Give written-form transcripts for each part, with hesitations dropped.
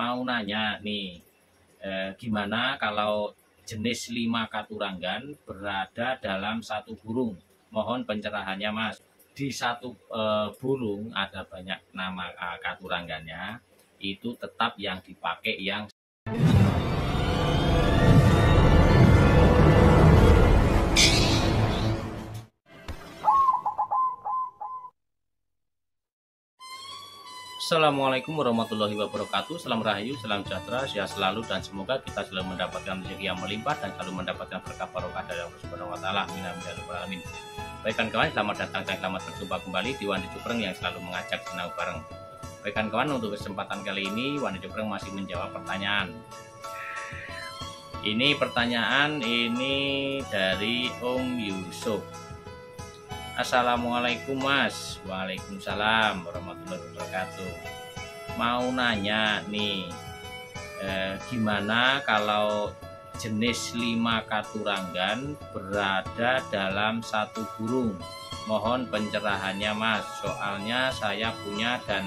Mau nanya nih, gimana kalau jenis 5 katuranggan berada dalam satu burung? Mohon pencerahannya, Mas. Di satu burung ada banyak nama katuranggannya, itu tetap yang dipakai yang. Assalamualaikum warahmatullahi wabarakatuh. Salam rahayu, salam sejahtera, sehat selalu, dan semoga kita selalu mendapatkan rezeki yang melimpah dan selalu mendapatkan berkah barokah dari Allah Subhanahu wa taala. Amin amin ya rabbal alamin. Baik kawan, selamat datang dan selamat berjumpa kembali di Wandi Cupreng yang selalu mengajak senang bareng. Baik kawan, untuk kesempatan kali ini Wandi Cupreng masih menjawab pertanyaan. Ini pertanyaan dari Om Yusuf. Assalamualaikum Mas. Waalaikumsalam warahmatullahi wabarakatuh. Mau nanya nih, gimana kalau jenis 5 katuranggan berada dalam satu burung? Mohon pencerahannya Mas, soalnya saya punya dan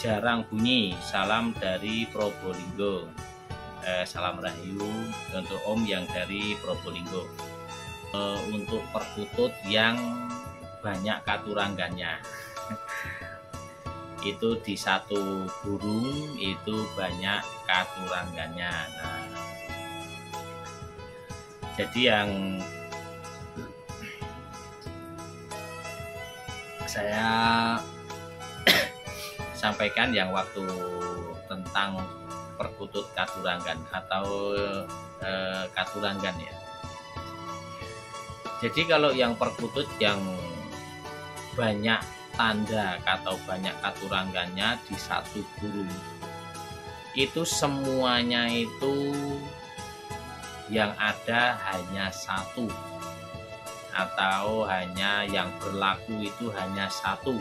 jarang bunyi. Salam dari Probolinggo. Salam rahayu untuk Om yang dari Probolinggo. Untuk perkutut yang banyak katuranggannya itu di satu burung itu banyak katuranggannya. Nah, jadi yang saya sampaikan yang waktu tentang perkutut katuranggan atau katuranggan ya. Jadi kalau yang perkutut yang banyak tanda atau banyak katuranggannya di satu burung, itu semuanya itu yang ada hanya satu, atau hanya yang berlaku itu hanya satu.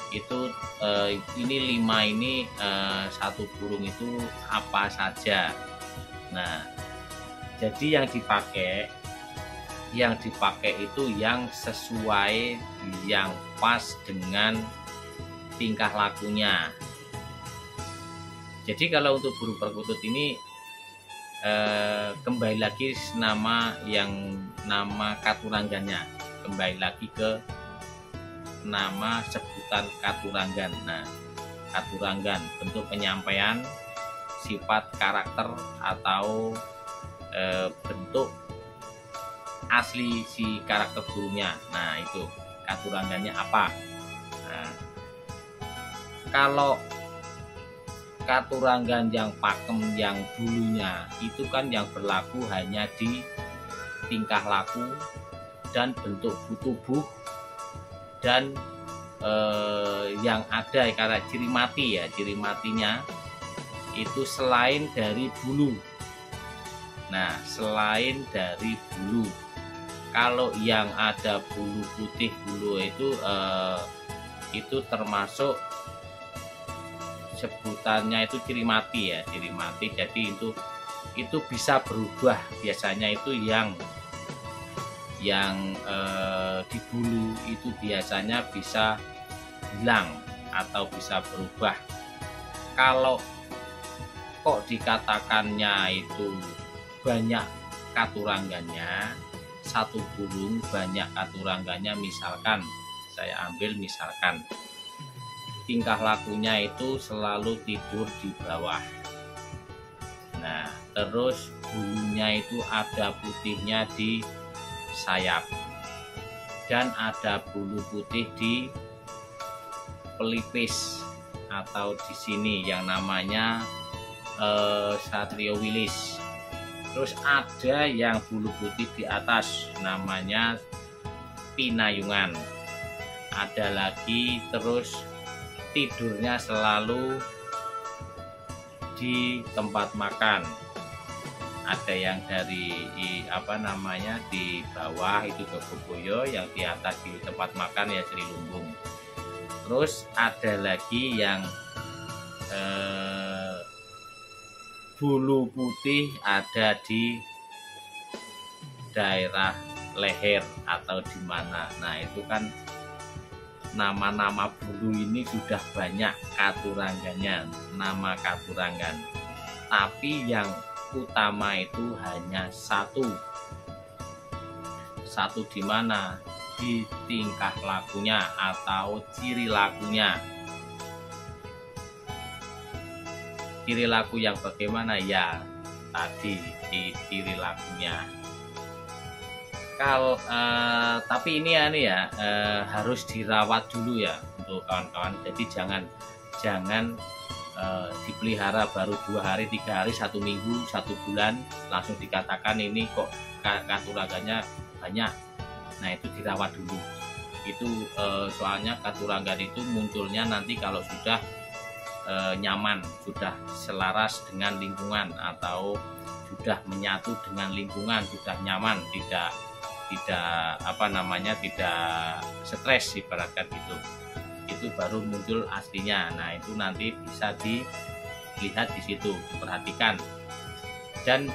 Itu ini 5 ini satu burung itu apa saja. Nah, jadi yang dipakai itu yang sesuai, yang pas dengan tingkah lakunya. Jadi kalau untuk burung perkutut ini kembali lagi nama katuranggannya, kembali lagi ke nama sebutan katuranggan. Nah, katuranggan bentuk penyampaian sifat karakter atau bentuk asli si karakter burungnya. Nah, itu katuranggannya apa. Nah, kalau katuranggan yang pakem yang bulunya itu kan yang berlaku hanya di tingkah laku dan bentuk tubuh dan yang ada karena ciri mati ya, ciri matinya itu selain dari bulu. Nah, selain dari bulu, kalau yang ada bulu putih, bulu itu termasuk sebutannya itu ciri mati ya, ciri mati. Jadi itu bisa berubah, biasanya itu yang di bulu itu biasanya bisa hilang atau bisa berubah. Kalau kok dikatakannya itu banyak katuranggannya, satu burung banyak katuranggannya, misalkan saya ambil misalkan tingkah lakunya itu selalu tidur di bawah. Nah, terus bulunya itu ada putihnya di sayap dan ada bulu putih di pelipis atau di sini yang namanya Satriowilis. Terus ada yang bulu putih di atas namanya pinayungan. Ada lagi terus tidurnya selalu di tempat makan. Ada yang dari di bawah itu Boboyo, yang di atas di tempat makan ya Sri Lumbung. Terus ada lagi yang bulu putih ada di daerah leher atau di mana. Nah, itu kan nama-nama bulu ini sudah banyak katurangganya, nama katuranggan. Tapi yang utama itu hanya satu di mana? Di tingkah lakunya atau ciri lakunya. Ciri laku yang bagaimana? Ya tadi di ciri lakunya. Tapi ini ya harus dirawat dulu ya untuk kawan-kawan. Jadi jangan dipelihara baru 2 hari, 3 hari, 1 minggu, 1 bulan langsung dikatakan ini kok katurangganya banyak. Nah itu dirawat dulu. Itu soalnya katuranggan itu munculnya nanti kalau sudah nyaman, sudah selaras dengan lingkungan atau sudah menyatu dengan lingkungan, sudah nyaman, tidak stres ibaratkan gitu. Itu baru muncul aslinya. Nah itu nanti bisa dilihat di situ, diperhatikan. Dan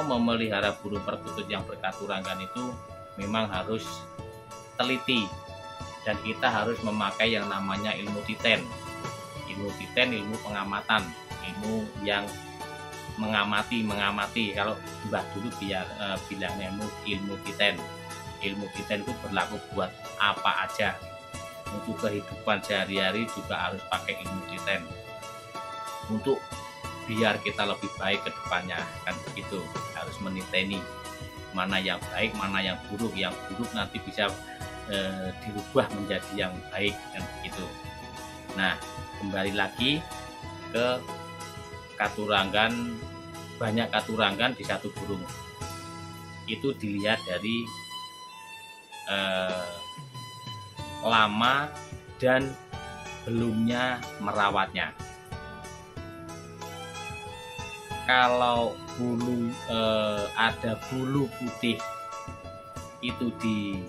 memelihara burung perkutut yang berkaturanggan itu memang harus teliti, dan kita harus memakai yang namanya ilmu titen. Ilmu pengamatan, ilmu yang mengamati. Kalau Mbah dulu bilangnya ilmu titen. Ilmu titen itu berlaku buat apa aja. Untuk kehidupan sehari-hari juga harus pakai ilmu titen. Untuk biar kita lebih baik ke depannya, kan begitu. Harus meniteni mana yang baik, mana yang buruk. Yang buruk nanti bisa dirubah menjadi yang baik, kan begitu. Nah, kembali lagi ke katuranggan. Banyak katuranggan di satu burung itu dilihat dari lama dan belumnya merawatnya. Kalau ada bulu putih itu di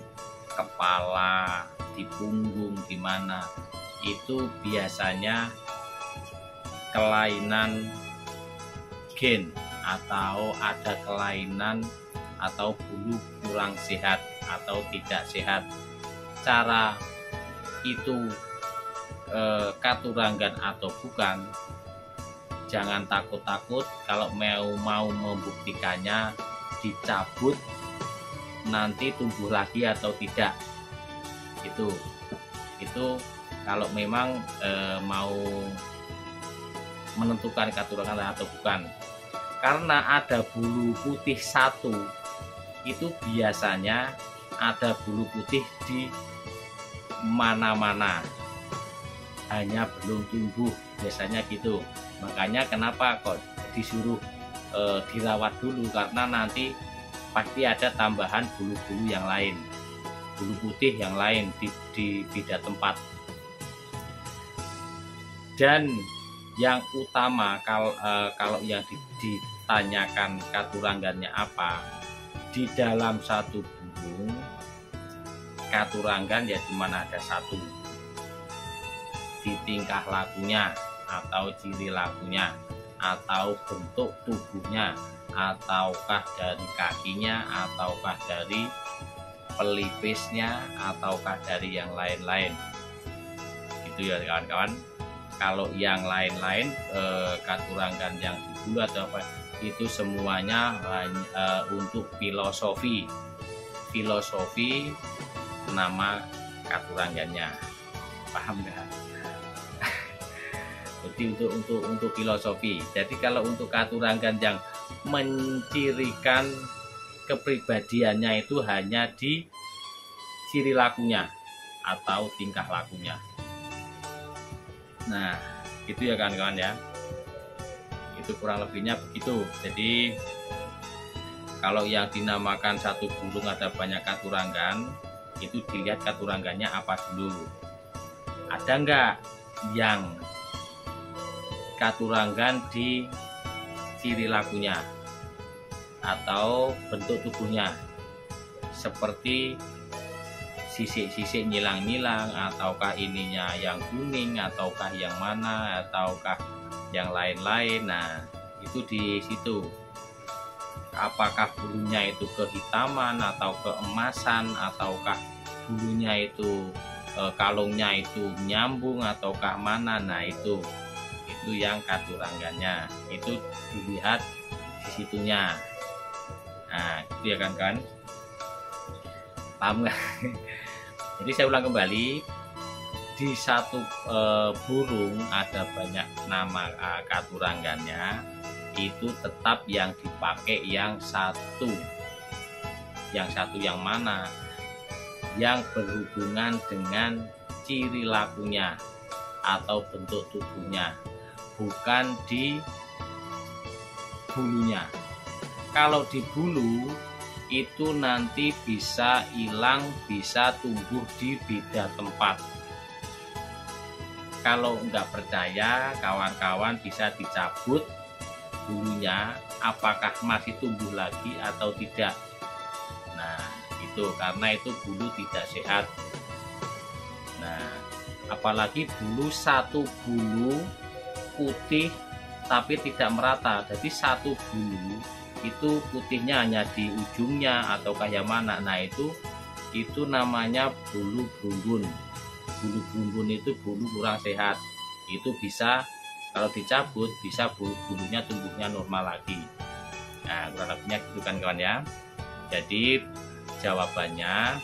kepala, di punggung, di mana, itu biasanya kelainan gen atau ada kelainan atau bulu kurang sehat atau tidak sehat. Cara itu katuranggan atau bukan, jangan takut-takut. Kalau mau membuktikannya, dicabut nanti tumbuh lagi atau tidak. Itu kalau memang mau menentukan katuranggan atau bukan. Karena ada bulu putih satu, itu biasanya ada bulu putih di mana-mana, hanya belum tumbuh, biasanya gitu. Makanya kenapa kok disuruh dirawat dulu, karena nanti pasti ada tambahan bulu-bulu yang lain, bulu putih yang lain di beda tempat. Dan yang utama kalau yang ditanyakan katuranggannya apa, di dalam satu burung katuranggan ya cuma ada satu. Di tingkah lakunya atau ciri lakunya atau bentuk tubuhnya, ataukah dari kakinya, ataukah dari pelipisnya, ataukah dari yang lain-lain. Itu ya kawan-kawan. Kalau yang lain-lain katuranggan yang dibulu atau apa, itu semuanya untuk filosofi nama katuranggannya. Paham nggak? Jadi untuk filosofi. Jadi kalau untuk katuranggan yang mencirikan kepribadiannya itu hanya di ciri lakunya atau tingkah lakunya. Nah, itu ya kawan-kawan ya. Itu kurang lebihnya begitu. Jadi kalau yang dinamakan satu burung ada banyak katuranggan, itu dilihat katuranggannya apa dulu. Ada nggak yang katuranggan di ciri lakunya atau bentuk tubuhnya, seperti sisik-sisik nyilang-nyilang, ataukah ininya yang kuning, ataukah yang mana, ataukah yang lain-lain. Nah, itu di situ. Apakah bulunya itu kehitaman atau keemasan, ataukah bulunya itu kalungnya itu nyambung ataukah mana, nah itu yang katurangganya, itu dilihat di situnya. Nah itu ya kan paham nggak? Jadi saya ulang kembali, di satu burung ada banyak nama katurangganya, itu tetap yang dipakai yang satu. Yang satu yang mana? Yang berhubungan dengan ciri lakunya atau bentuk tubuhnya, bukan di bulunya. Kalau di bulu itu nanti bisa hilang, bisa tumbuh di beda tempat. Kalau nggak percaya, kawan-kawan bisa dicabut bulunya, apakah masih tumbuh lagi atau tidak. Nah itu karena itu bulu tidak sehat. Nah apalagi bulu, satu bulu putih tapi tidak merata, jadi satu bulu itu putihnya hanya di ujungnya ataukah yang mana. Nah itu namanya bulu bumbun. Bulu bumbun itu bulu kurang sehat, itu bisa kalau dicabut bisa bulunya tumbuhnya normal lagi. Nah kurang lebihnya gitu kan kawan ya. Jadi jawabannya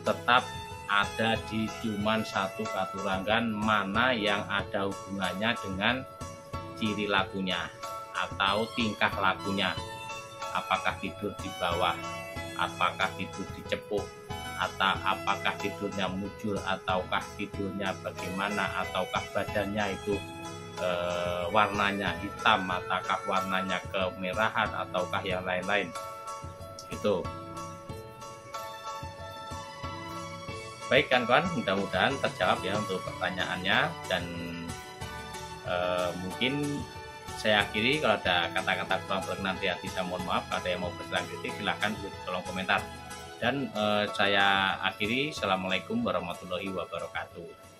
tetap ada di cuman satu katuranggan, mana yang ada hubungannya dengan ciri lakunya atau tingkah lakunya. Apakah tidur di bawah, apakah tidur di cepuk, atau apakah tidurnya mujur, ataukah tidurnya bagaimana, ataukah badannya itu warnanya hitam, ataukah warnanya kemerahan, ataukah yang lain-lain. Itu baik kan kawan, mudah-mudahan terjawab ya untuk pertanyaannya. Dan mungkin saya akhiri, kalau ada kata-kata kurang berkenan di hati saya mohon maaf. Ada yang mau berserang kritik silahkan di kolom komentar. Dan saya akhiri, assalamualaikum warahmatullahi wabarakatuh.